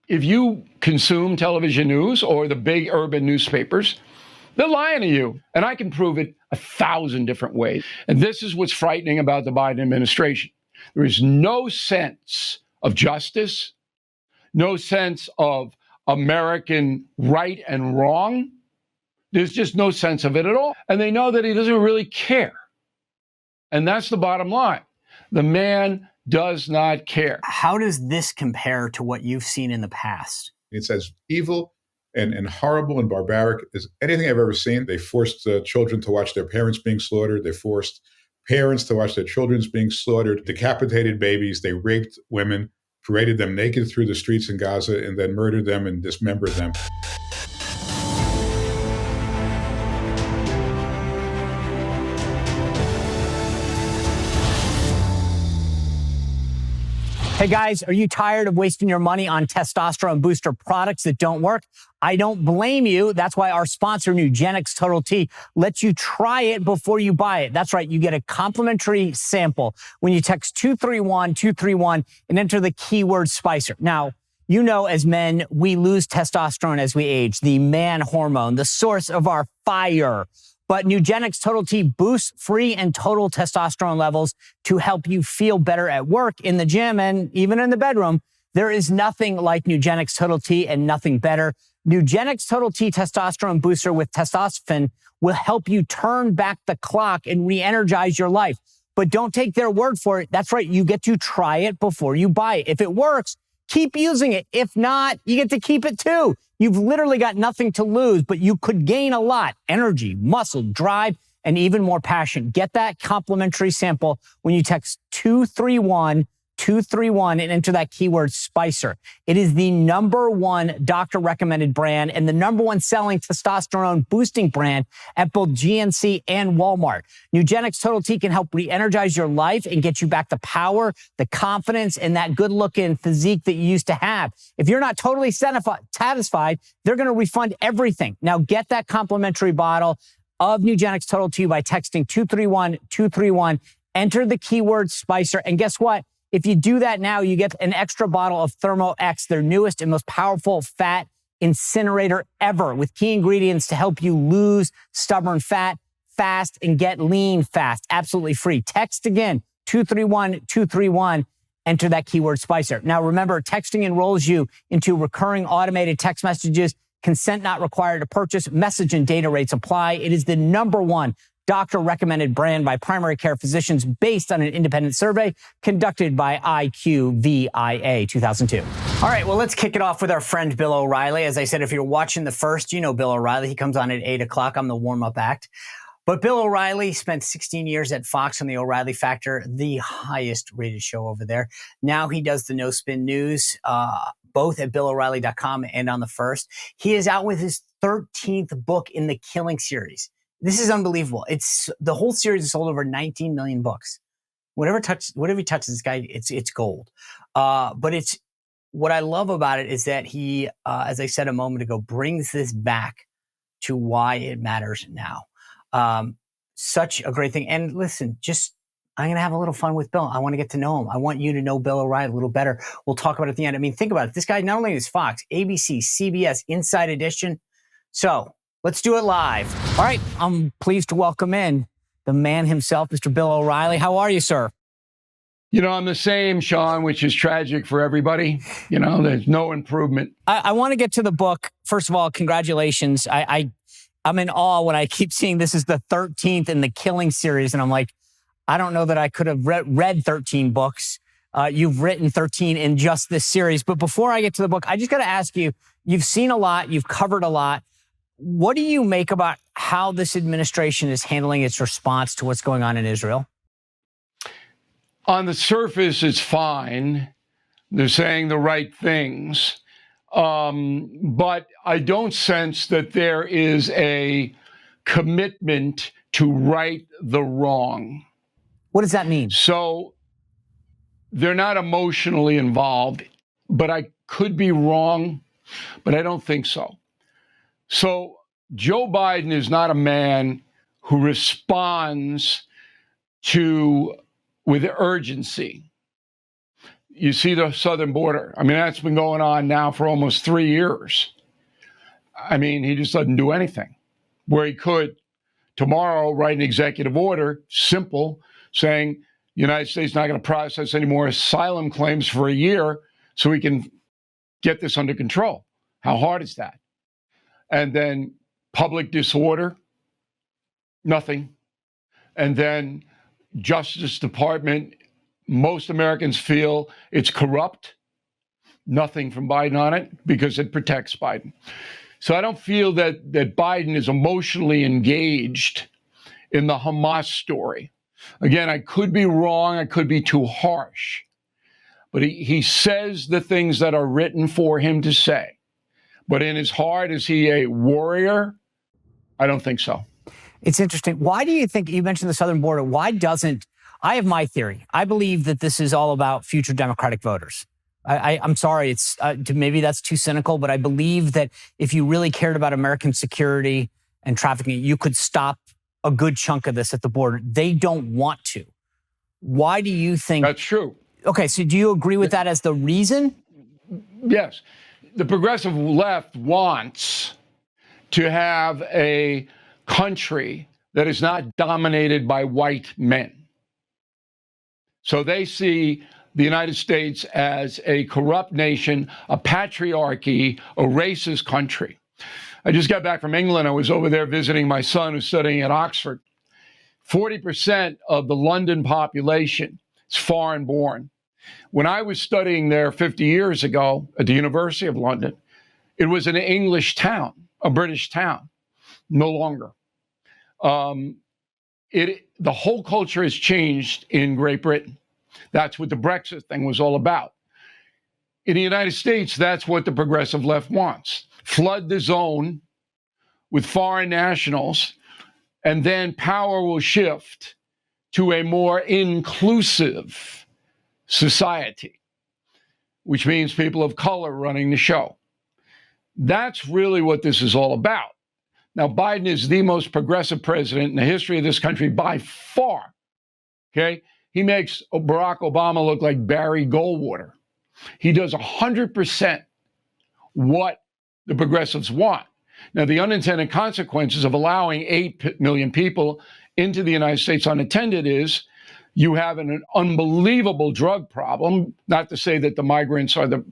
if you consume television news or the big urban newspapers, they're lying to you. And I can prove it 1,000 different ways. And this is what's frightening about the Biden administration. There is no sense of justice, no sense of American right and wrong. There's just no sense of it at all. And they know that he doesn't really care. And that's the bottom line. The man does not care. How does this compare to what you've seen in the past? It's as evil and horrible and barbaric as anything I've ever seen. They forced children to watch their parents being slaughtered. They forced parents to watch their children being slaughtered, decapitated babies. They raped women, paraded them naked through the streets in Gaza, and then murdered them and dismembered them. Hey guys, are you tired of wasting your money on testosterone booster products that don't work? I don't blame you. That's why our sponsor, Nugenix Total T, lets you try it before you buy it. That's right. You get a complimentary sample when you text 231-231 and enter the keyword Spicer. Now, you know, as men, we lose testosterone as we age, the man hormone, the source of our fire. But Nugenix Total T boosts free and total testosterone levels to help you feel better at work, in the gym, and even in the bedroom. There is nothing like Nugenix Total T and nothing better. Nugenix Total T testosterone booster with testosterone will help you turn back the clock and re-energize your life. But don't take their word for it. That's right. You get to try it before you buy it. If it works, keep using it. If not, you get to keep it too. You've literally got nothing to lose, but you could gain a lot: energy, muscle, drive, and even more passion. Get that complimentary sample when you text 231-231 and enter that keyword Spicer. It is the #1 doctor-recommended brand and the #1 selling testosterone boosting brand at both GNC and Walmart. Nugenix Total T can help re-energize your life and get you back the power, the confidence, and that good-looking physique that you used to have. If you're not totally satisfied, they're going to refund everything. Now get that complimentary bottle of Nugenix Total T by texting 231-231. Enter the keyword Spicer, and guess what? If you do that now, you get an extra bottle of Thermo X, their newest and most powerful fat incinerator ever, with key ingredients to help you lose stubborn fat fast and get lean fast. Absolutely free. Text again, 231-231. Enter that keyword Spicer. Now, remember, texting enrolls you into recurring automated text messages. Consent not required to purchase. Message and data rates apply. It is the #1 doctor-recommended brand by primary care physicians based on an independent survey conducted by IQVIA 2002. All right, well, let's kick it off with our friend Bill O'Reilly. As I said, if you're watching the first, you know Bill O'Reilly. He comes on at 8 o'clock. I'm the warm-up act. But Bill O'Reilly spent 16 years at Fox on the O'Reilly Factor, the highest-rated show over there. Now he does the No Spin News, both at BillO'Reilly.com and on the First. He is out with his 13th book in the Killing series. This is unbelievable. It's the whole series has sold over 19 million books. Whatever he touches, this guy, it's gold. But it's what I love about it is that he, as I said a moment ago, brings this back to why it matters now. Such a great thing. And listen, I'm going to have a little fun with Bill. I want to get to know him. I want you to know Bill O'Reilly a little better. We'll talk about it at the end. I mean, think about it. This guy not only is Fox, ABC, CBS, Inside Edition. So let's do it live. All right. I'm pleased to welcome in the man himself, Mr. Bill O'Reilly. How are you, sir? You know, I'm the same, Sean, which is tragic for everybody. You know, there's no improvement. I want to get to the book. First of all, congratulations. I'm in awe when I keep seeing this is the 13th in the Killing series. And I'm like, I don't know that I could have read 13 books. You've written 13 in just this series. But before I get to the book, I just got to ask you, you've seen a lot, you've covered a lot. What do you make about how this administration is handling its response to what's going on in Israel? On the surface, it's fine. They're saying the right things. But I don't sense that there is a commitment to right the wrong. What does that mean? So they're not emotionally involved, but I could be wrong, but I don't think so. So Joe Biden is not a man who responds with urgency. you see the southern border. I mean, that's been going on now for almost 3 years. I mean, he just doesn't do anything. Where he could tomorrow write an executive order, simple, saying the United States is not going to process any more asylum claims for a year so we can get this under control. How hard is that? And then public disorder, nothing. And then Justice Department, most Americans feel it's corrupt. Nothing from Biden on it because it protects Biden. So I don't feel that Biden is emotionally engaged in the Hamas story. Again, I could be wrong. I could be too harsh. But he says the things that are written for him to say. But in his heart, is he a warrior? I don't think so. It's interesting. Why do you think, you mentioned the southern border, why doesn't, I have my theory. I believe that this is all about future Democratic voters. I'm sorry, it's maybe that's too cynical, but I believe that if you really cared about American security and trafficking, you could stop a good chunk of this at the border. They don't want to. Why do you think? That's true. Okay, so do you agree with that as the reason? Yes. The progressive left wants to have a country that is not dominated by white men. So they see the United States as a corrupt nation, a patriarchy, a racist country. I just got back from England. I was over there visiting my son who's studying at Oxford. 40% of the London population is foreign born. When I was studying there 50 years ago at the University of London, it was an English town, a British town. No longer. The whole culture has changed in Great Britain. That's what the Brexit thing was all about. In the United States, that's what the progressive left wants. Flood the zone with foreign nationals, and then power will shift to a more inclusive society, which means people of color running the show. That's really what this is all about. Now, Biden is the most progressive president in the history of this country by far, okay? He makes Barack Obama look like Barry Goldwater. He does 100% what the progressives want. Now, the unintended consequences of allowing 8 million people into the United States unattended is you have an unbelievable drug problem. Not to say that the migrants are the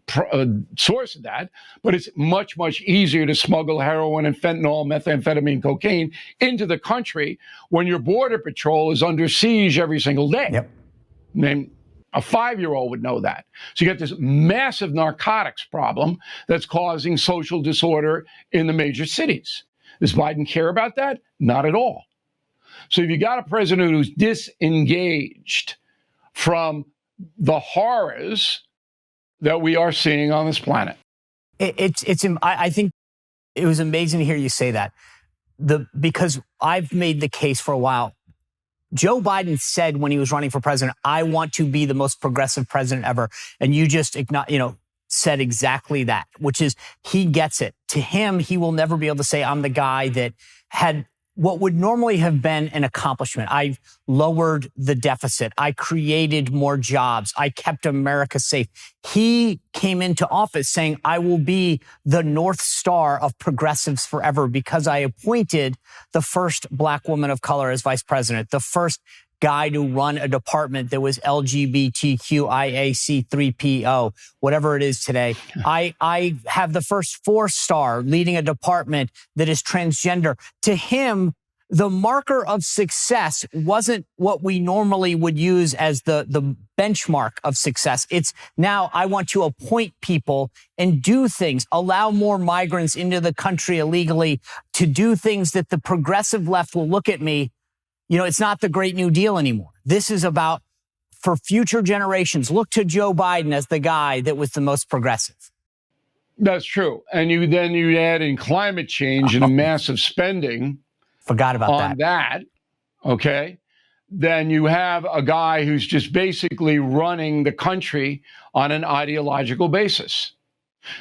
source of that, but it's much, much easier to smuggle heroin and fentanyl, methamphetamine, cocaine into the country when your border patrol is under siege every single day. Yep. I mean, a 5-year-old would know that. So you get this massive narcotics problem that's causing social disorder in the major cities. Does Biden care about that? Not at all. So if you got a president who's disengaged from the horrors that we are seeing on this planet. I think it was amazing to hear you say that. Because I've made the case for a while. Joe Biden said when he was running for president, I want to be the most progressive president ever. And you just, said exactly that, which is he gets it. To him, he will never be able to say, I'm the guy that had what would normally have been an accomplishment. I lowered the deficit. I created more jobs. I kept America safe. He came into office saying, I will be the North Star of progressives forever because I appointed the first Black woman of color as vice president, the first guy to run a department that was LGBTQIAC3PO, whatever it is today. I have the first 4-star leading a department that is transgender. To him, the marker of success wasn't what we normally would use as the benchmark of success. It's now I want to appoint people and do things, allow more migrants into the country illegally to do things that the progressive left will look at me. It's not the Great New Deal anymore. This is about for future generations. Look to Joe Biden as the guy that was the most progressive. That's true. And you add in climate change and a massive spending. Forgot about on that. Okay. Then you have a guy who's just basically running the country on an ideological basis.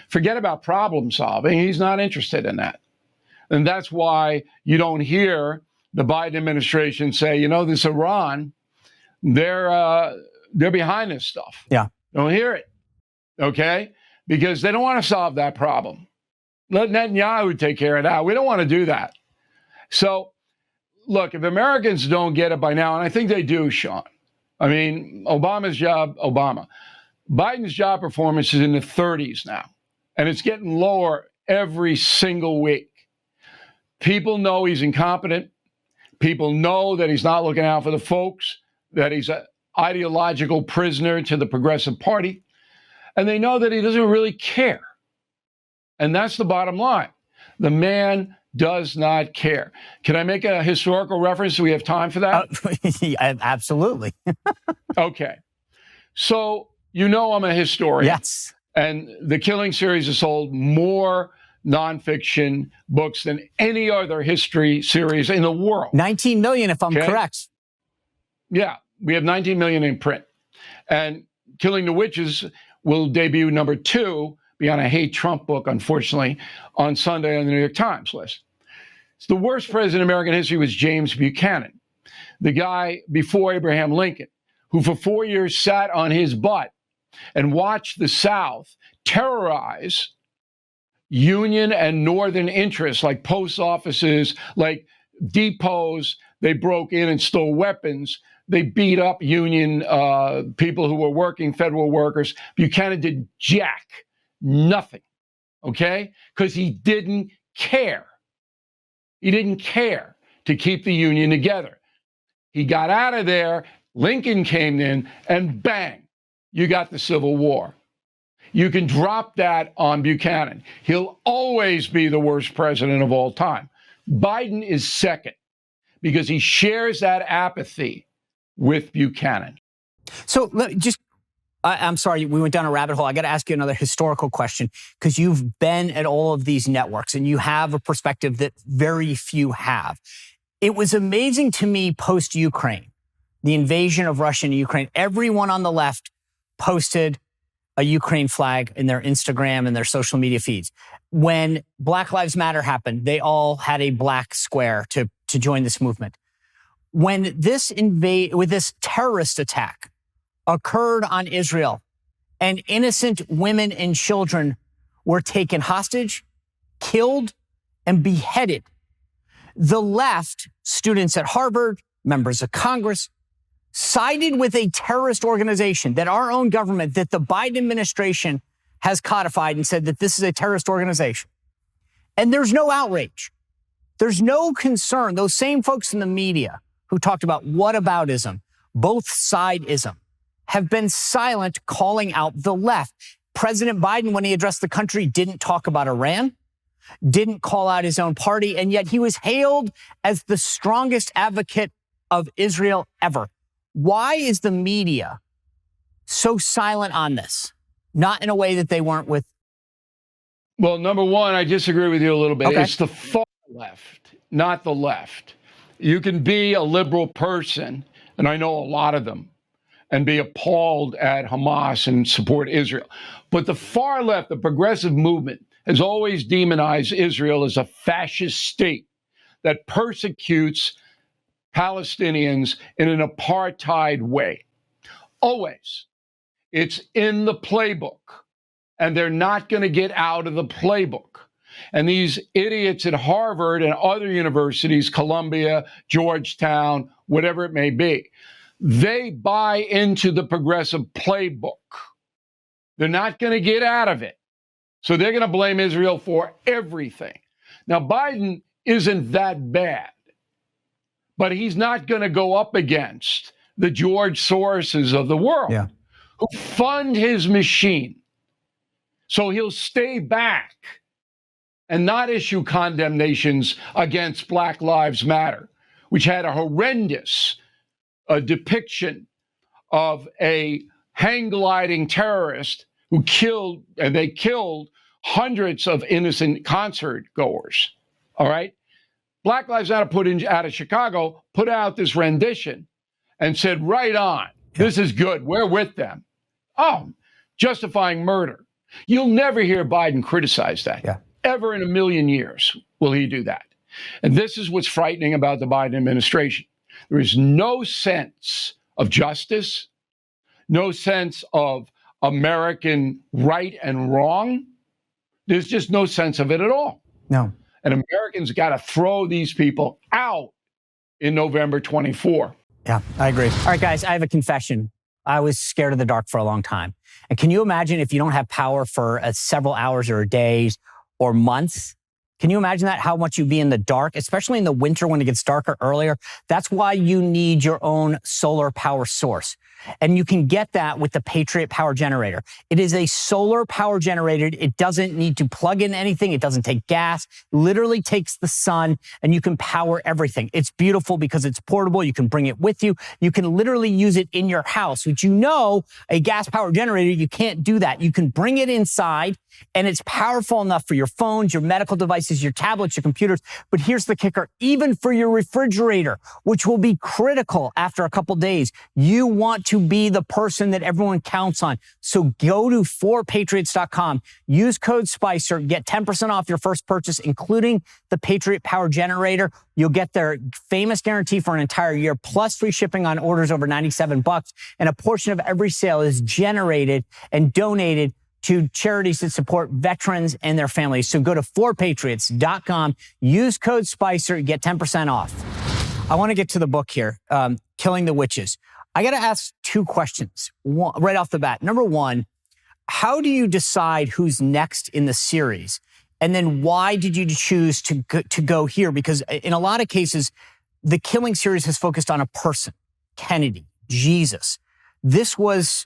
Forget about problem solving. He's not interested in that. And that's why you don't hear the Biden administration say, this Iran, they're behind this stuff. Yeah. Don't hear it, okay? Because they don't want to solve that problem. Let Netanyahu take care of that. We don't want to do that. So, look, if Americans don't get it by now, and I think they do, Sean, I mean, Biden's job performance is in the 30s now, and it's getting lower every single week. People know he's incompetent. People know that he's not looking out for the folks, that he's an ideological prisoner to the Progressive Party, and they know that he doesn't really care. And that's the bottom line. The man does not care. Can I make a historical reference? Do we have time for that? Absolutely. Okay. So, you know I'm a historian. Yes. And the Killing series has sold more nonfiction books than any other history series in the world. 19 million, if I'm correct. Yeah, we have 19 million in print. And Killing the Witches will debut number 2 beyond a hate Trump book, unfortunately, on Sunday on the New York Times list. So the worst president in American history was James Buchanan, the guy before Abraham Lincoln, who for 4 years sat on his butt and watched the South terrorize Union and Northern interests like post offices, like depots. They broke in and stole weapons. They beat up Union people who were working, federal workers. Buchanan did jack, nothing, okay? Because he didn't care. He didn't care to keep the Union together. He got out of there. Lincoln came in, and bang, you got the Civil War. You can drop that on Buchanan. He'll always be the worst president of all time. Biden is second because he shares that apathy with Buchanan. So I'm sorry, we went down a rabbit hole. I got to ask you another historical question because you've been at all of these networks and you have a perspective that very few have. It was amazing to me post-Ukraine, the invasion of Russia into Ukraine. Everyone on the left posted a Ukraine flag in their Instagram and their social media feeds. When Black Lives Matter happened, they all had a black square to join this movement. When this terrorist attack occurred on Israel and innocent women and children were taken hostage, killed, and beheaded, the left, students at Harvard, members of Congress, sided with a terrorist organization that our own government, that the Biden administration has codified and said that this is a terrorist organization. And there's no outrage. There's no concern. Those same folks in the media who talked about whataboutism, both sideism, have been silent calling out the left. President Biden, when he addressed the country, didn't talk about Iran, didn't call out his own party, and yet he was hailed as the strongest advocate of Israel ever. Why is the media so silent on this? Not in a way that they weren't with. Well, number one, I disagree with you a little bit. Okay. It's the far left, not the left. You can be a liberal person, and I know a lot of them, and be appalled at Hamas and support Israel. But the far left, the progressive movement, has always demonized Israel as a fascist state that persecutes Palestinians in an apartheid way. Always. It's in the playbook, and they're not going to get out of the playbook. And these idiots at Harvard and other universities, Columbia, Georgetown, whatever it may be, they buy into the progressive playbook. They're not going to get out of it. So they're going to blame Israel for everything. Now, Biden isn't that bad, but he's not going to go up against the George Soroses of the world who fund his machine. So he'll stay back and not issue condemnations against Black Lives Matter, which had a horrendous depiction of a hang-gliding terrorist who killed hundreds of innocent concert goers. All right? Black Lives Matter out of Chicago put out this rendition and said, right on, this is good, we're with them. Oh, justifying murder. You'll never hear Biden criticize that. Ever in a million years will he do that. And this is what's frightening about the Biden administration. There is no sense of justice, no sense of American right and wrong, there's just no sense of it at all. No. And Americans got to throw these people out in November 24. Yeah, I agree. All right, guys, I have a confession. I was scared of the dark for a long time. And can you imagine if you don't have power for several hours or days or months? Can you imagine that, how much you'd be in the dark, especially in the winter when it gets darker earlier? That's why you need your own solar power source. And you can get that with the Patriot Power Generator. It is a solar power generator. It doesn't need to plug in anything. It doesn't take gas. Literally takes the sun, and you can power everything. It's beautiful because it's portable. You can bring it with you. You can literally use it in your house, which a gas power generator, you can't do that. You can bring it inside, and it's powerful enough for your phones, your medical devices, your tablets, your computers. But here's the kicker, even for your refrigerator, which will be critical after a couple days, you want to be the person that everyone counts on. So go to 4patriots.com, use code SPICER, get 10% off your first purchase, including the Patriot Power Generator. You'll get their famous guarantee for an entire year, plus free shipping on orders over $97. And a portion of every sale is generated and donated to charities that support veterans and their families. So go to 4patriots.com, use code SPICER, get 10% off. I want to get to the book here, Killing the Witches. I got to ask two questions right off the bat. Number one, how do you decide who's next in the series? And then why did you choose to go here? Because in a lot of cases, the Killing series has focused on a person, Kennedy, Jesus. This was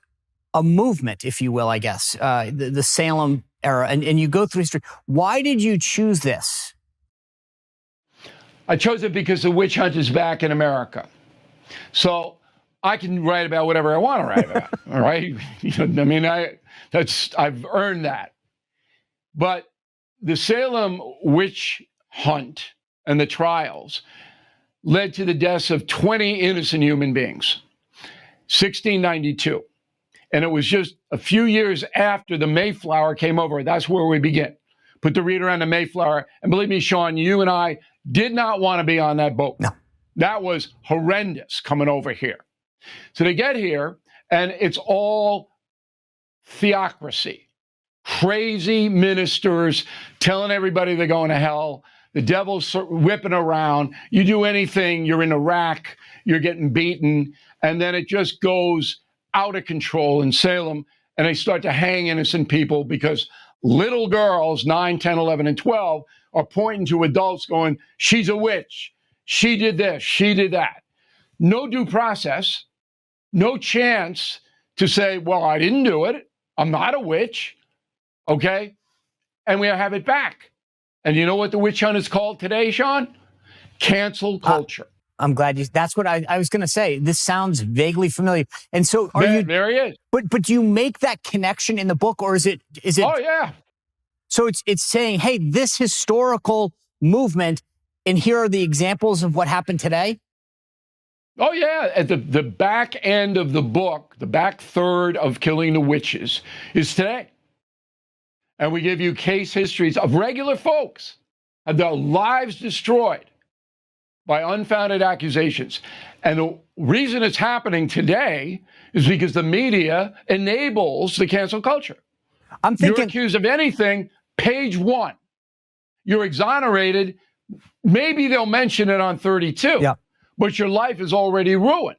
a movement, if you will, I guess, the Salem era, and you go through history. Why did you choose this? I chose it because the witch hunt is back in America. So I can write about whatever I want to write about, all right? I've earned that. But the Salem witch hunt and the trials led to the deaths of 20 innocent human beings, 1692. And it was just a few years after the Mayflower came over. That's where we begin. Put the reader on the Mayflower. And believe me, Sean, you and I did not want to be on that boat. No. That was horrendous coming over here. So they get here, and it's all theocracy. Crazy ministers telling everybody they're going to hell. The devil's whipping around. You do anything, you're in Iraq, you're getting beaten. And then it just goes out of control in Salem, and they start to hang innocent people because little girls, 9, 10, 11, and 12, are pointing to adults going, she's a witch. She did this. She did that. No due process. No chance to say, well, I didn't do it. I'm not a witch. Okay? And we have it back. And you know what the witch hunt is called today, Sean? Cancel culture. I'm glad that's what I was going to say. This sounds vaguely familiar. And so there he is. But do you make that connection in the book, or is it? Oh, yeah. So it's saying, hey, this historical movement, and here are the examples of what happened today? Oh, yeah. At the back end of the book, the back third of Killing the Witches is today. And we give you case histories of regular folks, have their lives destroyed by unfounded accusations. And the reason it's happening today is because the media enables the cancel culture. I'm thinking, you're accused of anything, page 1. You're exonerated. Maybe they'll mention it on 32. Yeah. But your life is already ruined.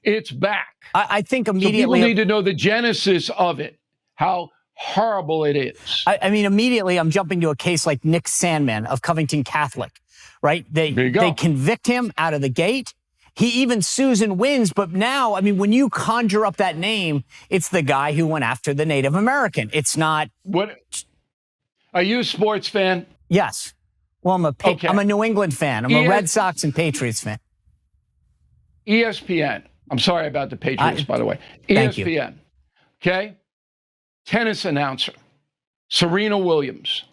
It's back. I think immediately. So people need to know the genesis of it, how horrible it is. I mean, immediately I'm jumping to a case like Nick Sandman of Covington Catholic, right? They convict him out of the gate. He even sues and wins. But now, I mean, when you conjure up that name, it's the guy who went after the Native American. It's not. What? Are you a sports fan? Yes. Well, I'm a New England fan. I'm a Red Sox and Patriots fan. ESPN. I'm sorry about the Patriots, by the way. Thank you. ESPN. Okay? Tennis announcer, Serena Williams.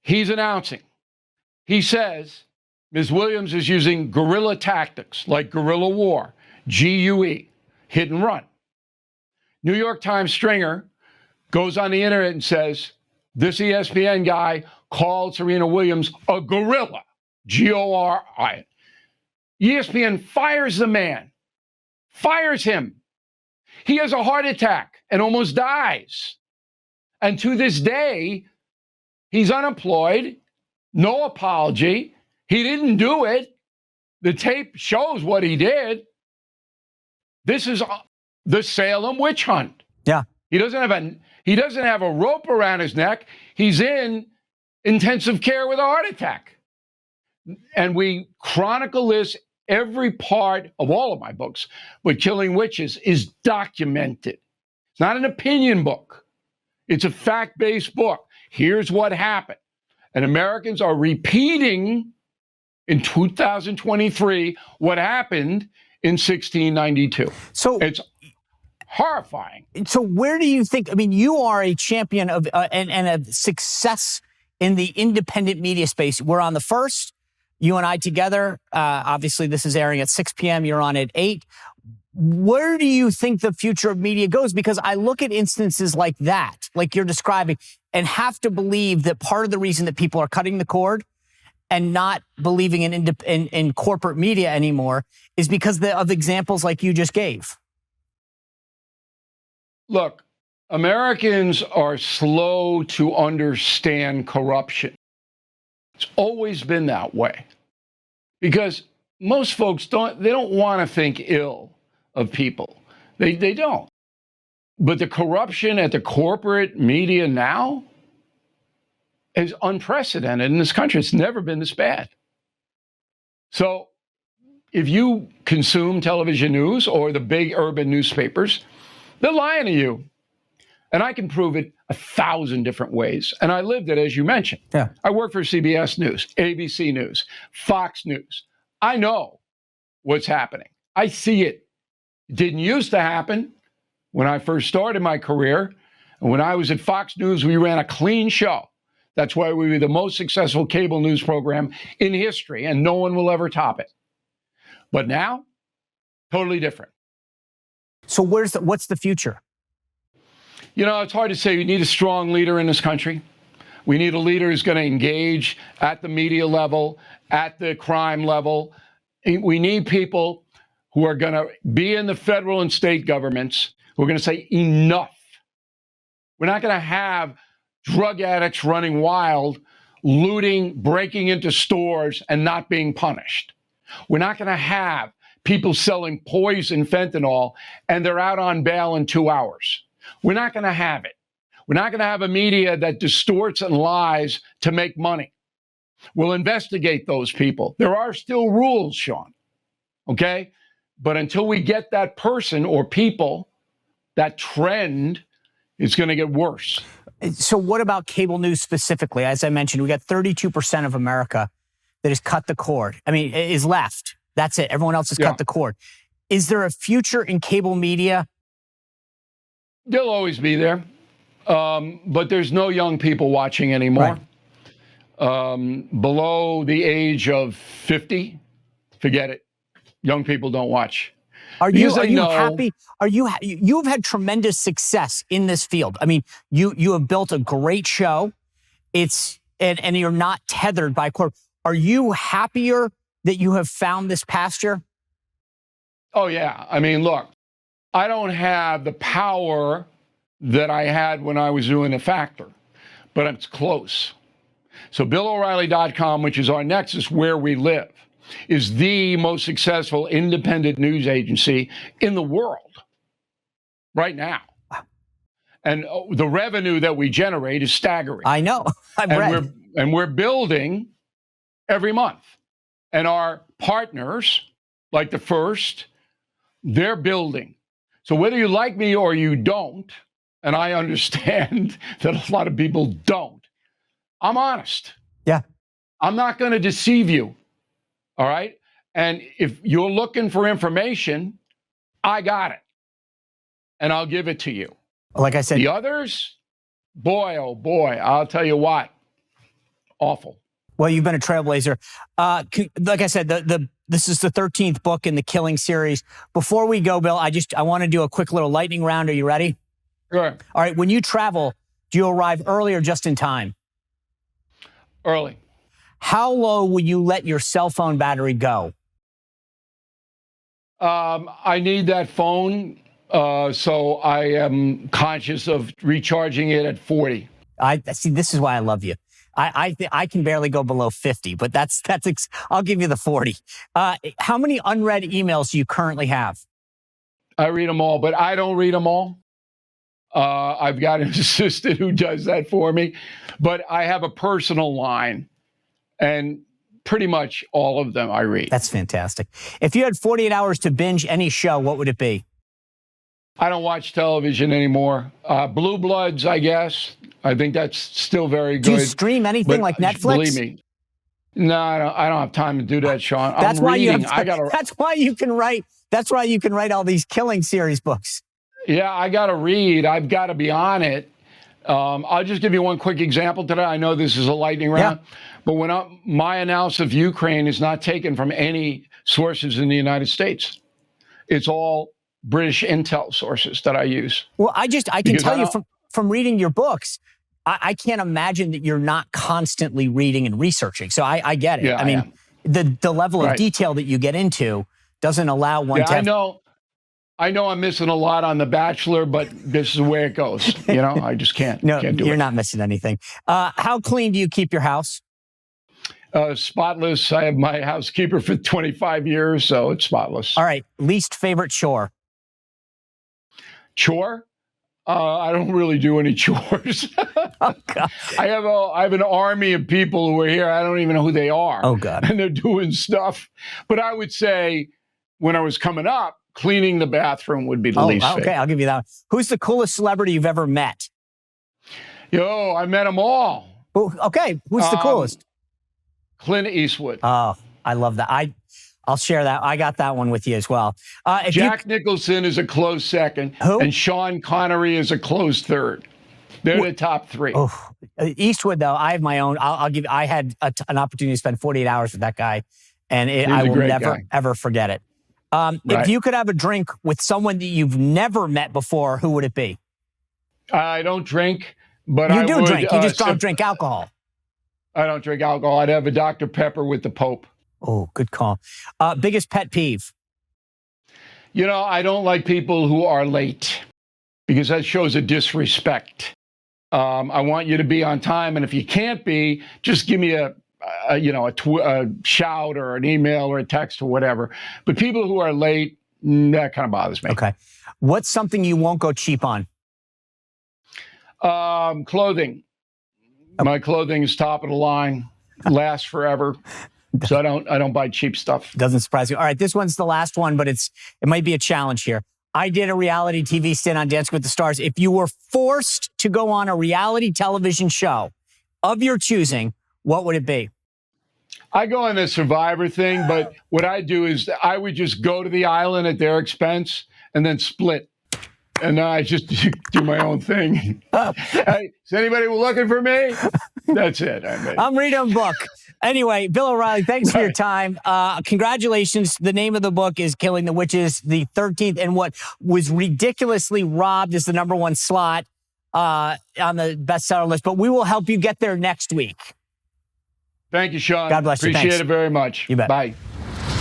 He's announcing. He says Ms. Williams is using guerrilla tactics like guerrilla war, GUE, hit and run. New York Times stringer goes on the internet and says, this ESPN guy called Serena Williams a gorilla, G-O-R-I. ESPN fires the man, fires him. He has a heart attack. and almost dies. And to this day, he's unemployed, no apology. He didn't do it. The tape shows what he did. This is the Salem witch hunt. Yeah. He doesn't have a rope around his neck. He's in intensive care with a heart attack. And we chronicle this every part of all of my books, but Killing Witches is documented. It's not an opinion book. It's a fact-based book. Here's what happened. And Americans are repeating in 2023 what happened in 1692. So it's horrifying. So where do you think, I mean, you are a champion of and a success in the independent media space. We're on the first, you and I together. Obviously, this is airing at 6 p.m. You're on at 8. Where do you think the future of media goes? Because I look at instances like that, like you're describing, and have to believe that part of the reason that people are cutting the cord and not believing in corporate media anymore is because of examples like you just gave. Look, Americans are slow to understand corruption. It's always been that way. Because most folks don't want to think ill of people. They don't. But the corruption at the corporate media now is unprecedented in this country. It's never been this bad. So if you consume television news or the big urban newspapers, they're lying to you. And I can prove it 1,000 different ways. And I lived it, as you mentioned. Yeah. I work for CBS News, ABC News, Fox News. I know what's happening. I see it. It didn't used to happen when I first started my career. And when I was at Fox News, we ran a clean show. That's why we were the most successful cable news program in history, and no one will ever top it. But now, totally different. So what's the future? You know, it's hard to say. We need a strong leader in this country. We need a leader who's going to engage at the media level, at the crime level. We need people who are going to be in the federal and state governments who are going to say enough. We're not going to have drug addicts running wild, looting, breaking into stores, and not being punished. We're not going to have people selling poison fentanyl and they're out on bail in 2 hours. We're not going to have it. We're not going to have a media that distorts and lies to make money. We'll investigate those people. There are still rules, Sean. Okay? But until we get that person or people, that trend is going to get worse. So what about cable news specifically? As I mentioned, we got 32% of America that has cut the cord. I mean, is left. That's it. Everyone else has cut the cord. Is there a future in cable media? They'll always be there. But there's no young people watching anymore. Right. Below the age of 50, forget it. Young people don't watch. Are you happy? You've had tremendous success in this field. I mean, you have built a great show. And you're not tethered by corporate. Are you happier that you have found this pasture? Oh, yeah. I mean, look, I don't have the power that I had when I was doing The Factor, but it's close. So BillO'Reilly.com, which is our nexus where we live, is the most successful independent news agency in the world right now. And the revenue that we generate is staggering. I know. I've read. We're building every month. And our partners, like The First, they're building. So whether you like me or you don't, and I understand that a lot of people don't, I'm honest. Yeah. I'm not going to deceive you. All right? And if you're looking for information, I got it. And I'll give it to you. Like I said, the others, boy, oh boy, I'll tell you what, awful. Well, you've been a trailblazer. Like I said, this is the 13th book in the Killing series. Before we go, Bill, I want to do a quick little lightning round. Are you ready? Sure. All right. When you travel, do you arrive early or just in time? Early. How low will you let your cell phone battery go? I need that phone So I am conscious of recharging it at 40. I see. This is why I love you. I can barely go below 50, but I'll give you the 40. How many unread emails do you currently have? I read them all, but I don't read them all. I've got an assistant who does that for me, but I have a personal line, and pretty much all of them I read. That's fantastic. If you had 48 hours to binge any show, what would it be? I don't watch television anymore. Blue Bloods, I guess. I think that's still very good. Do you stream anything like Netflix? Believe me. No, I don't have time to do that, Sean. That's I'm why reading. That's why you can write. That's why you can write all these killing series books. Yeah, I got to read. I've got to be on it. I'll just give you one quick example today. I know this is a lightning round, but my analysis of Ukraine is not taken from any sources in the United States. It's all British intel sources that I use. Well, I can tell you from reading your books, I can't imagine that you're not constantly reading and researching. So I get it. Yeah, I mean, the level of detail that you get into doesn't allow one to. I know I'm missing a lot on The Bachelor, but this is the way it goes. I just can't. No, can't do you're it. not missing anything. How clean do you keep your house? Spotless. I have my housekeeper for 25 years, so it's spotless. All right. Least favorite chore? Chore? I don't really do any chores. Oh, God. I have an army of people who are here. I don't even know who they are. Oh, God. And they're doing stuff. But I would say when I was coming up, cleaning the bathroom would be the least favorite. Okay, I'll give you that one. Who's the coolest celebrity you've ever met? I met them all. Okay, who's the coolest? Clint Eastwood. Oh, I love that. I'll share that. I got that one with you as well. Jack Nicholson is a close second. Who? And Sean Connery is a close third. They're the top three. Oh, Eastwood, though, I have my own. I had an opportunity to spend 48 hours with that guy, and I will never, ever forget it. If you could have a drink with someone that you've never met before, who would it be? I don't drink, but you do drink. You just don't drink alcohol. I don't drink alcohol. I'd have a Dr. Pepper with the Pope. Oh, good call. Biggest pet peeve? I don't like people who are late because that shows a disrespect. I want you to be on time, and if you can't be, just give me a shout or an email or a text or whatever. But people who are late, that kind of bothers me. Okay. What's something you won't go cheap on? Clothing. My clothing is top of the line, lasts forever. So I don't buy cheap stuff. Doesn't surprise you. All right, this one's the last one, but it might be a challenge here. I did a reality TV stint on Dancing with the Stars. If you were forced to go on a reality television show of your choosing, what would it be? I go on the Survivor thing, but what I do is I would just go to the island at their expense and then split. And I just do my own thing. Hey, is anybody looking for me? That's it. I'm reading a book. Anyway, Bill O'Reilly, thanks for your time. Congratulations. The name of the book is Killing the Witches, the 13th, and what was ridiculously robbed is the #1 slot on the bestseller list. But we will help you get there next week. Thank you, Sean. God bless you. Appreciate it very much. You bet. Bye.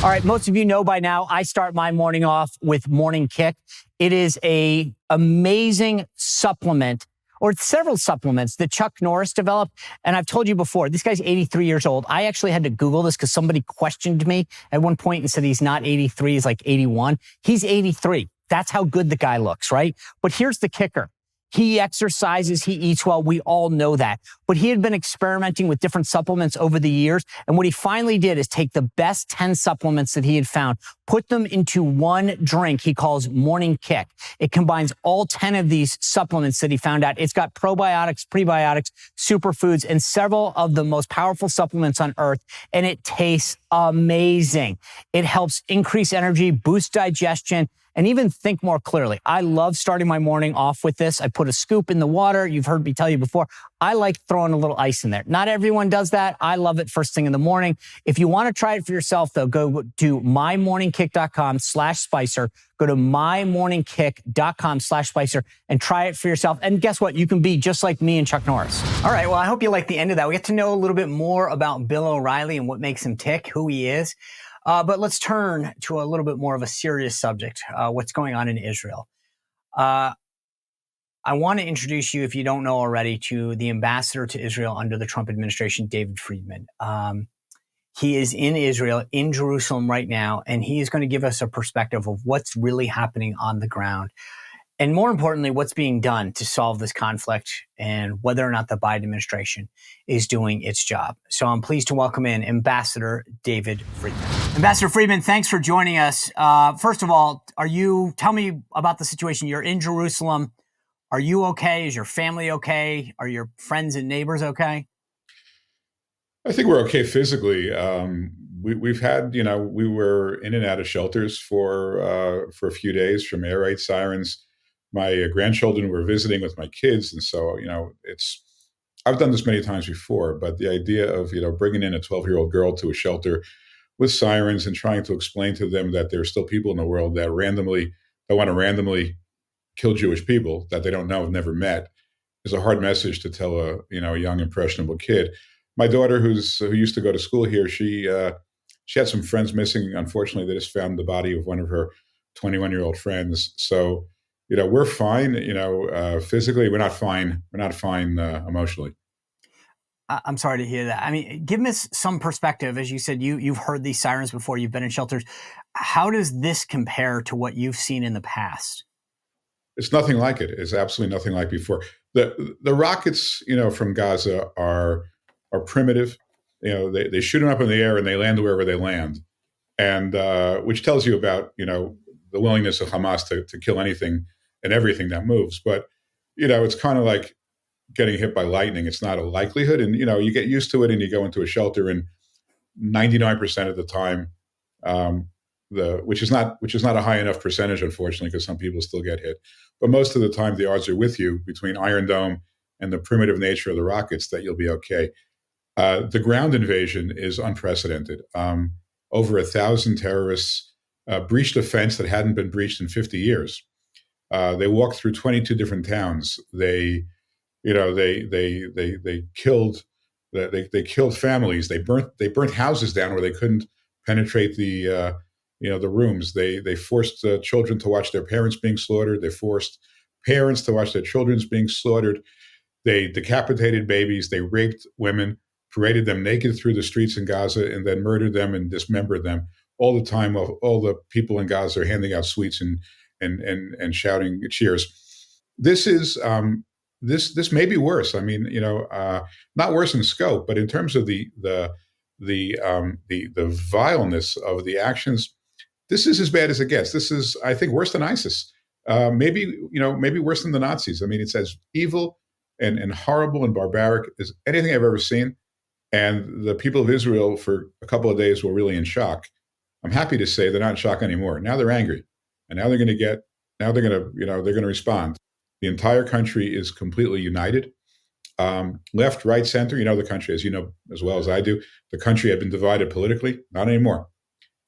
All right, most of you know by now, I start my morning off with Morning Kick. It is a amazing supplement, or several supplements that Chuck Norris developed. And I've told you before, this guy's 83 years old. I actually had to Google this because somebody questioned me at one point and said he's not 83, he's like 81. He's 83. That's how good the guy looks, right? But here's the kicker. He exercises, he eats well. We all know that. But he had been experimenting with different supplements over the years. And what he finally did is take the best 10 supplements that he had found, put them into one drink he calls Morning Kick. It combines all 10 of these supplements that he found out. It's got probiotics, prebiotics, superfoods, and several of the most powerful supplements on earth. And it tastes amazing. It helps increase energy, boost digestion, and even think more clearly. I love starting my morning off with this. I put a scoop in the water. You've heard me tell you before. I like throwing a little ice in there. Not everyone does that. I love it first thing in the morning. If you want to try it for yourself, though, go to mymorningkick.com/Spicer. Go to mymorningkick.com/Spicer and try it for yourself. And guess what? You can be just like me and Chuck Norris. All right. Well, I hope you like the end of that. We get to know a little bit more about Bill O'Reilly and what makes him tick, who he is. But let's turn to a little bit more of a serious subject, what's going on in Israel. Uh, I want to introduce you, if you don't know already, to the ambassador to Israel under the Trump administration, David Friedman. He is in Israel, in Jerusalem right now, and he is going to give us a perspective of what's really happening on the ground. And more importantly, what's being done to solve this conflict and whether or not the Biden administration is doing its job. So I'm pleased to welcome in Ambassador David Friedman. Ambassador Friedman, thanks for joining us. First of all, tell me about the situation. You're in Jerusalem. Are you okay? Is your family okay? Are your friends and neighbors okay? I think we're okay physically. We've had, we were in and out of shelters for a few days from air raid sirens. My grandchildren were visiting with my kids, and so I've done this many times before. But the idea of bringing in a 12-year-old girl to a shelter with sirens and trying to explain to them that there are still people in the world that want to randomly kill Jewish people that they don't know, have never met, is a hard message to tell a young impressionable kid. My daughter, who used to go to school here, she had some friends missing. Unfortunately, they just found the body of one of her 21-year-old friends. So, we're fine. Physically, we're not fine. We're not fine emotionally. I'm sorry to hear that. I mean, give us some perspective. As you said, you've heard these sirens before. You've been in shelters. How does this compare to what you've seen in the past? It's nothing like it. It's absolutely nothing like before. The rockets, from Gaza are primitive. They shoot them up in the air and they land wherever they land, and which tells you about the willingness of Hamas to kill anything and everything that moves. But it's kind of like getting hit by lightning. It's not a likelihood, and you get used to it, and you go into a shelter, and 99% of the time, which is not a high enough percentage, unfortunately, because some people still get hit. But most of the time, the odds are with you between Iron Dome and the primitive nature of the rockets that you'll be okay. The ground invasion is unprecedented. Over 1,000 terrorists breached a fence that hadn't been breached in 50 years. They walked through 22 different towns. They killed families. They burnt houses down where they couldn't penetrate the rooms. They forced children to watch their parents being slaughtered. They forced parents to watch their children being slaughtered. They decapitated babies. They raped women, paraded them naked through the streets in Gaza, and then murdered them and dismembered them. All the time, while all the people in Gaza are handing out sweets and shouting cheers. This is this may be worse. I mean, not worse in scope, but in terms of the vileness of the actions, this is as bad as it gets. This is, I think, worse than ISIS. Maybe worse than the Nazis. I mean, it's as evil and horrible and barbaric as anything I've ever seen. And the people of Israel, for a couple of days, were really in shock. I'm happy to say they're not in shock anymore. Now they're angry, and now they're going to respond. The entire country is completely united. Left, right, center. The country, as you know as well as I do, the country had been divided politically. Not anymore.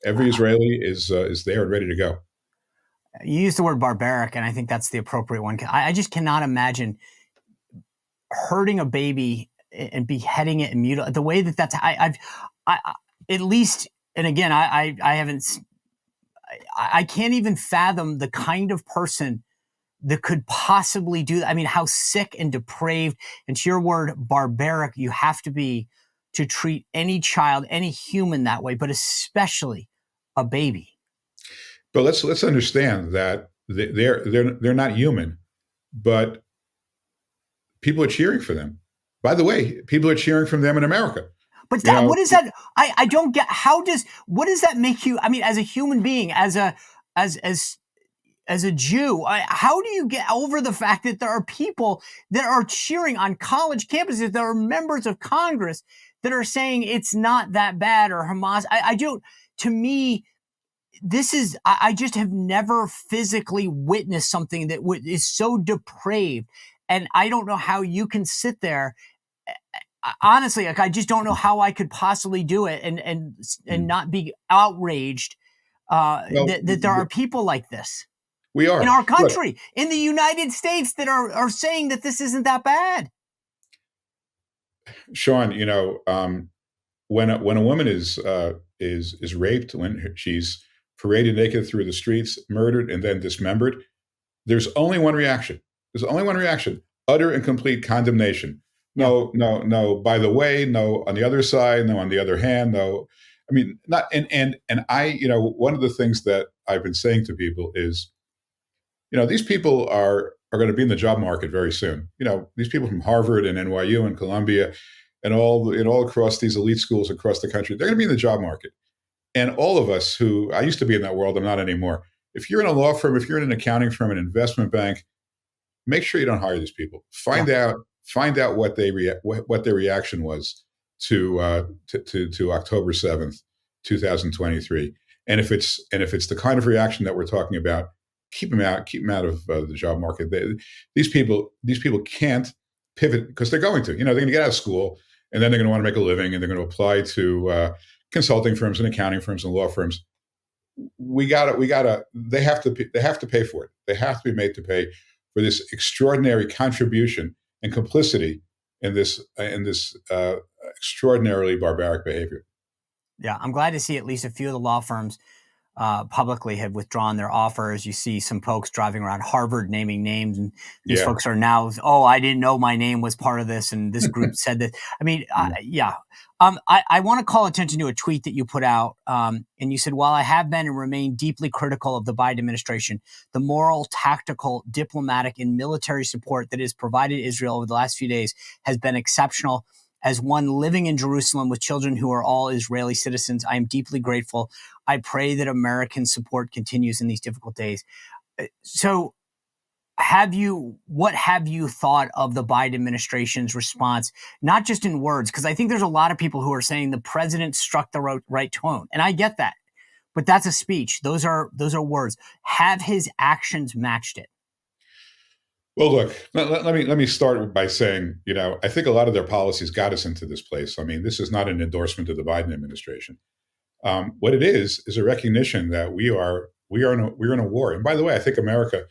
Every Israeli is there and ready to go. You used the word barbaric, and I think that's the appropriate one. I just cannot imagine hurting a baby and beheading it and mutilating the way that's. I've at least, and again, I haven't. I can't even fathom the kind of person that could possibly do that. I mean, how sick and depraved, and to your word, barbaric, you have to be to treat any child, any human that way, but especially a baby. But let's understand that they're not human, but people are cheering for them. By the way, people are cheering for them in America. But what is that? I don't get. What does that make you? I mean, as a human being, as a Jew, how do you get over the fact that there are people that are cheering on college campuses, that are members of Congress that are saying it's not that bad, or Hamas? To me, this is, I just have never physically witnessed something that is so depraved. And I don't know how you can sit there. Honestly, I just don't know how I could possibly do it and not be outraged that there are people like this. We are in our country, in the United States, that are saying that this isn't that bad. Sean, when a woman is raped, when she's paraded naked through the streets, murdered, and then dismembered, There's only one reaction. There's only one reaction: utter and complete condemnation. No, no, no. By the way, no. On the other side, no. On the other hand, no. I mean, not. And I, one of the things that I've been saying to people is, these people are going to be in the job market very soon. These people from Harvard and NYU and Columbia and all across these elite schools across the country, they're going to be in the job market. And all of us who, I used to be in that world, I'm not anymore. If you're in a law firm, if you're in an accounting firm, an investment bank, make sure you don't hire these people. Find out what their reaction was to October 7th, 2023. And if it's the kind of reaction that we're talking about, keep them out of the job market. These people can't pivot because they're going to. They're going to get out of school and then they're going to want to make a living and they're going to apply to consulting firms and accounting firms and law firms. They have to pay for it. They have to be made to pay for this extraordinary contribution and complicity in this extraordinarily barbaric behavior. Yeah, I'm glad to see at least a few of the law firms publicly have withdrawn their offers. You see some folks driving around Harvard naming names, and these folks are now, I didn't know my name was part of this, and this group said that. I mean, I want to call attention to a tweet that you put out, and you said, while I have been and remain deeply critical of the Biden administration, the moral, tactical, diplomatic, and military support that has provided Israel over the last few days has been exceptional. As one living in Jerusalem with children who are all Israeli citizens, I am deeply grateful. I pray that American support continues in these difficult days. So what have you thought of the Biden administration's response, not just in words? Because I think there's a lot of people who are saying the president struck the right tone. And I get that. But that's a speech. Those are words. Have his actions matched it? Well, look, let me start by saying, I think a lot of their policies got us into this place. I mean, this is not an endorsement of the Biden administration. What it is a recognition that we are in a war. And by the way, I think America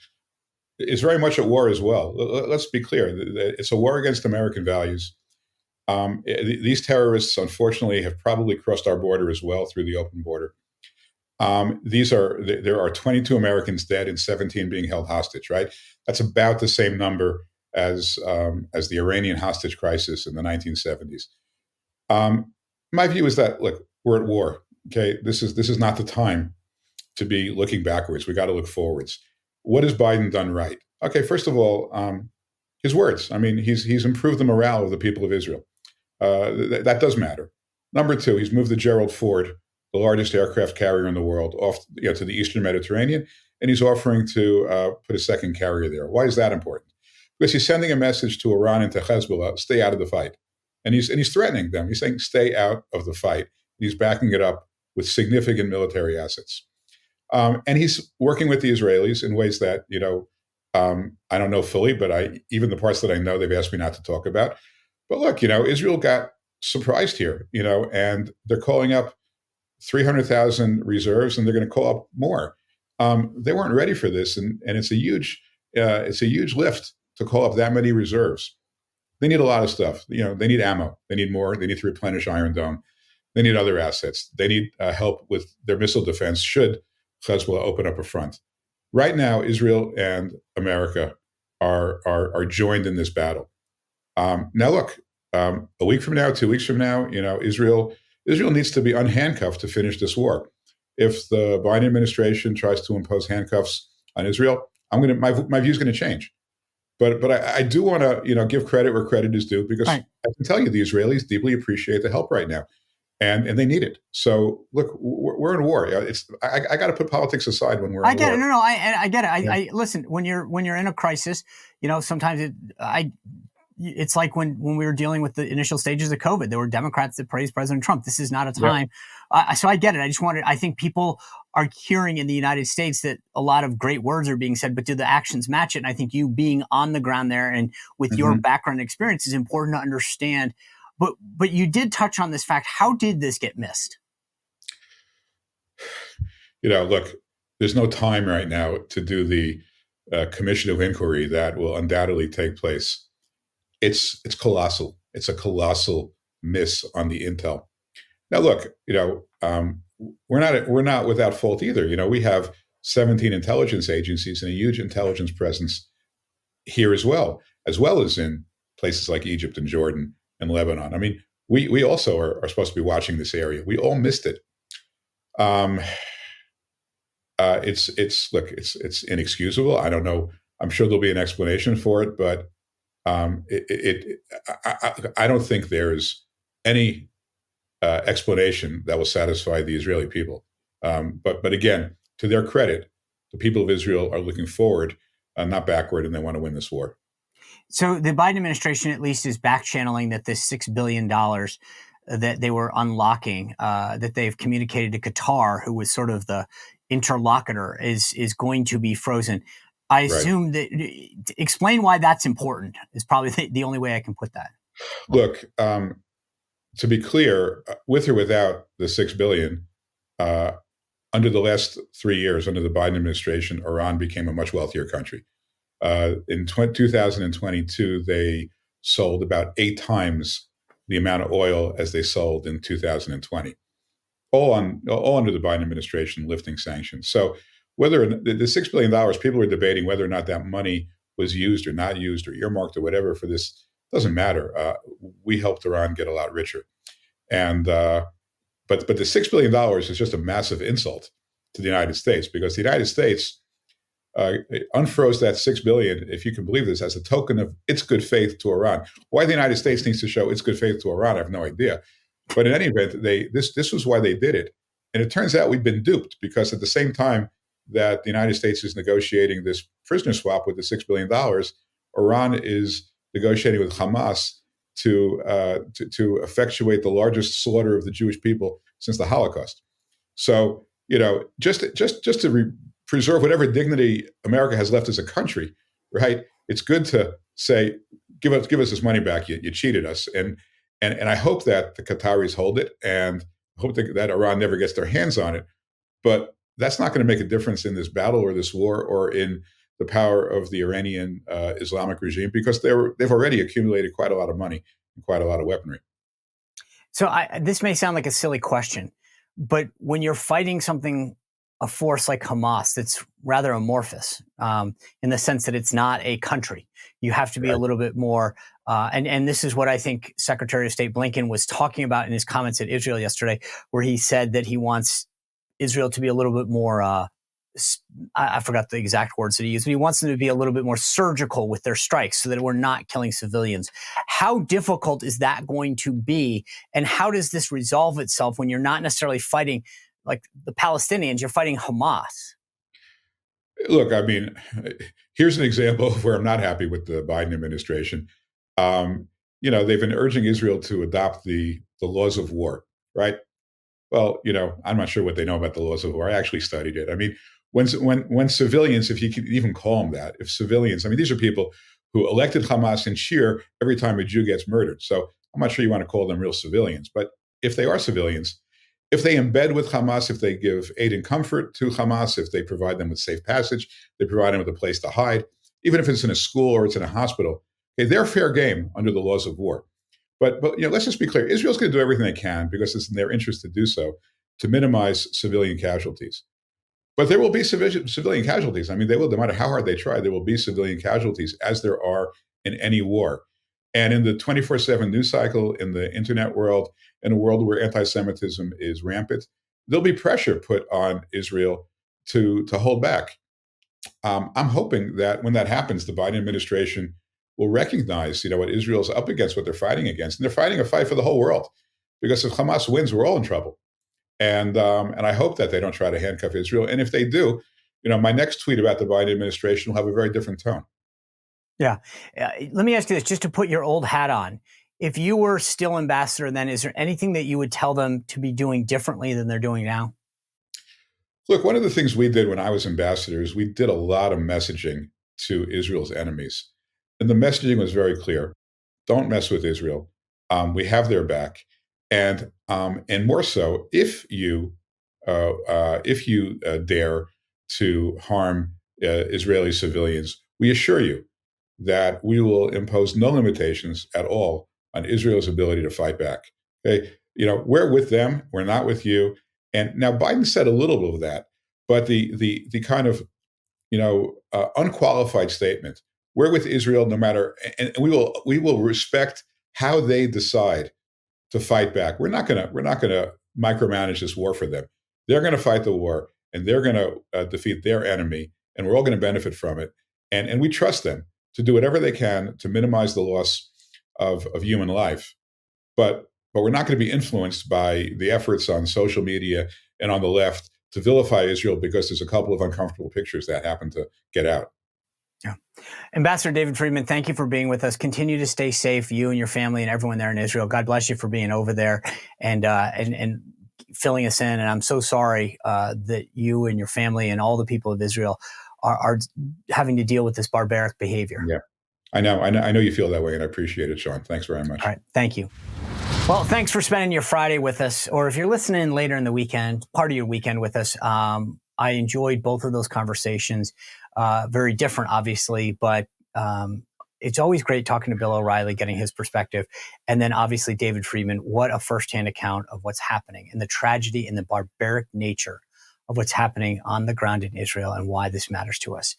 is very much at war as well. Let's be clear. It's a war against American values. These terrorists, unfortunately, have probably crossed our border as well through the open border. There are 22 Americans dead and 17 being held hostage, right? That's about the same number as the Iranian hostage crisis in the 1970s. My view is that, look, we're at war. Okay, this is not the time to be looking backwards. We got to look forwards. What has Biden done right? Okay, first of all, his words. I mean, he's improved the morale of the people of Israel. That does matter. Number two, he's moved the Gerald Ford, the largest aircraft carrier in the world, off to the Eastern Mediterranean, and he's offering to put a second carrier there. Why is that important? Because he's sending a message to Iran and to Hezbollah: stay out of the fight, and he's threatening them. He's saying, stay out of the fight. He's backing it up with significant military assets. And he's working with the Israelis in ways that, I don't know fully, but even the parts that I know, they've asked me not to talk about. But look, Israel got surprised here, and they're calling up 300,000 reserves, and they're going to call up more. They weren't ready for this, and it's a huge lift to call up that many reserves. They need a lot of stuff. They need ammo. They need more. They need to replenish Iron Dome. They need other assets. They need help with their missile defense should Hezbollah open up a front. Right now, Israel and America are joined in this battle. Now, look, a week from now, 2 weeks from now, Israel needs to be unhandcuffed to finish this war. If the Biden administration tries to impose handcuffs on Israel, my view is going to change. But I do want to give credit where credit is due, because I can tell you the Israelis deeply appreciate the help right now. And they need it. So look, we're in war. I got to put politics aside when we're. I get war. it. No, I get it. I listen. When you're in a crisis, sometimes it's like when we were dealing with the initial stages of COVID. There were Democrats that praised President Trump. This is not a time. So I get it. I think people are hearing in the United States that a lot of great words are being said, but do the actions match it? And I think you being on the ground there and with your background and experience is important to understand. But you did touch on this fact. How did this get missed? Look, there's no time right now to do the commission of inquiry that will undoubtedly take place. It's colossal. It's a colossal miss on the intel. Now, look, we're not without fault either. We have 17 intelligence agencies and a huge intelligence presence here as well as in places like Egypt and Jordan and Lebanon. I mean, we also are supposed to be watching this area. We all missed it. It's inexcusable. I don't know. I'm sure there'll be an explanation for it, but I don't think there's any explanation that will satisfy the Israeli people. But again, to their credit, the people of Israel are looking forward, not backward, and they want to win this war. So the Biden administration at least is back channeling that this $6 billion that they were unlocking, that they've communicated to Qatar, who was sort of the interlocutor, is going to be frozen. I assume that explain why that's important is probably the only way I can put that. Look, to be clear, with or without the $6 billion, under the last 3 years, under the Biden administration, Iran became a much wealthier country. In 2022, they sold about 8 times the amount of oil as they sold in 2020, all under the Biden administration lifting sanctions. So whether the $6 billion, people are debating whether or not that money was used or not used or earmarked or whatever for this. Doesn't matter. We helped Iran get a lot richer. And but the $6 billion is just a massive insult to the United States, because the United States unfroze that $6 billion, if you can believe this, as a token of its good faith to Iran. Why the United States needs to show its good faith to Iran, I have no idea. But in any event, this was why they did it. And it turns out we've been duped, because at the same time that the United States is negotiating this prisoner swap with the $6 billion, Iran is negotiating with Hamas to effectuate the largest slaughter of the Jewish people since the Holocaust. So, just to preserve whatever dignity America has left as a country, right? It's good to say, give us this money back. You cheated us, and I hope that the Qataris hold it, and hope that Iran never gets their hands on it. But that's not going to make a difference in this battle or this war or in the power of the Iranian Islamic regime, because they've already accumulated quite a lot of money and quite a lot of weaponry. So this may sound like a silly question, but when you're fighting a force like Hamas that's rather amorphous in the sense that it's not a country, you have to be a little bit more, and this is what I think Secretary of State Blinken was talking about in his comments at Israel yesterday, where he said that he wants Israel to be a little bit more, I forgot the exact words that he used, but he wants them to be a little bit more surgical with their strikes so that we're not killing civilians. How difficult is that going to be? And how does this resolve itself when you're not necessarily fighting like the Palestinians, you're fighting Hamas? Look, I mean, here's an example of where I'm not happy with the Biden administration. They've been urging Israel to adopt the laws of war, right? Well, I'm not sure what they know about the laws of war. I actually studied it. I mean, when civilians, if you can even call them that, if civilians, I mean, these are people who elected Hamas and cheer every time a Jew gets murdered. So I'm not sure you want to call them real civilians. But if they are civilians, if they embed with Hamas, if they give aid and comfort to Hamas, if they provide them with safe passage, they provide them with a place to hide, even if it's in a school or it's in a hospital, okay, they're fair game under the laws of war. But let's just be clear. Israel's going to do everything they can, because it's in their interest to do so, to minimize civilian casualties. But there will be civilian casualties. I mean, no matter how hard they try, there will be civilian casualties, as there are in any war. And in the 24/7 news cycle, in the internet world, in a world where anti-Semitism is rampant, there'll be pressure put on Israel to hold back. I'm hoping that when that happens, the Biden administration will recognize, what Israel's up against, what they're fighting against, and they're fighting a fight for the whole world. Because if Hamas wins, we're all in trouble. And I hope that they don't try to handcuff Israel. And if they do, my next tweet about the Biden administration will have a very different tone. Yeah. Let me ask you this, just to put your old hat on. If you were still ambassador then, is there anything that you would tell them to be doing differently than they're doing now? Look, one of the things we did when I was ambassador is we did a lot of messaging to Israel's enemies. And the messaging was very clear. Don't mess with Israel. We have their back. And more so, if you dare to harm Israeli civilians, we assure you that we will impose no limitations at all on Israel's ability to fight back. Okay, we're with them. We're not with you. And now Biden said a little bit of that, But the kind of unqualified statement, we're with Israel no matter, and we will respect how they decide to fight back. We're not gonna micromanage this war for them. They're going to fight the war, and they're going to defeat their enemy, and we're all going to benefit from it. And we trust them to do whatever they can to minimize the loss of human life. But we're not going to be influenced by the efforts on social media and on the left to vilify Israel because there's a couple of uncomfortable pictures that happen to get out. Yeah. Ambassador David Friedman, thank you for being with us. Continue to stay safe, you and your family and everyone there in Israel. God bless you for being over there and filling us in. And I'm so sorry that you and your family and all the people of Israel are having to deal with this barbaric behavior. Yeah, I know you feel that way, and I appreciate it, Sean. Thanks very much. All right, thank you. Well, thanks for spending your Friday with us, or if you're listening later in the weekend, part of your weekend with us. I enjoyed both of those conversations. Very different, obviously, but it's always great talking to Bill O'Reilly, getting his perspective. And then obviously David Friedman, what a firsthand account of what's happening and the tragedy and the barbaric nature of what's happening on the ground in Israel and why this matters to us.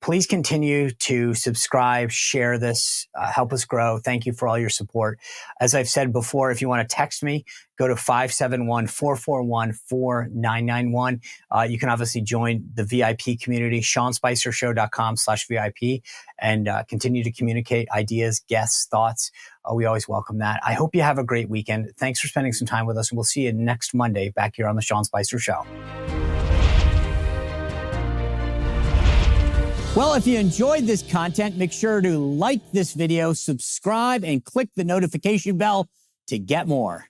Please continue to subscribe, share this, help us grow. Thank you for all your support. As I've said before, if you want to text me, go to 571-441-4991. You can obviously join the VIP community, SeanSpicerShow.com/VIP, and continue to communicate ideas, guests, thoughts. We always welcome that. I hope you have a great weekend. Thanks for spending some time with us, and we'll see you next Monday back here on the Sean Spicer Show. Well, if you enjoyed this content, make sure to like this video, subscribe, and click the notification bell to get more.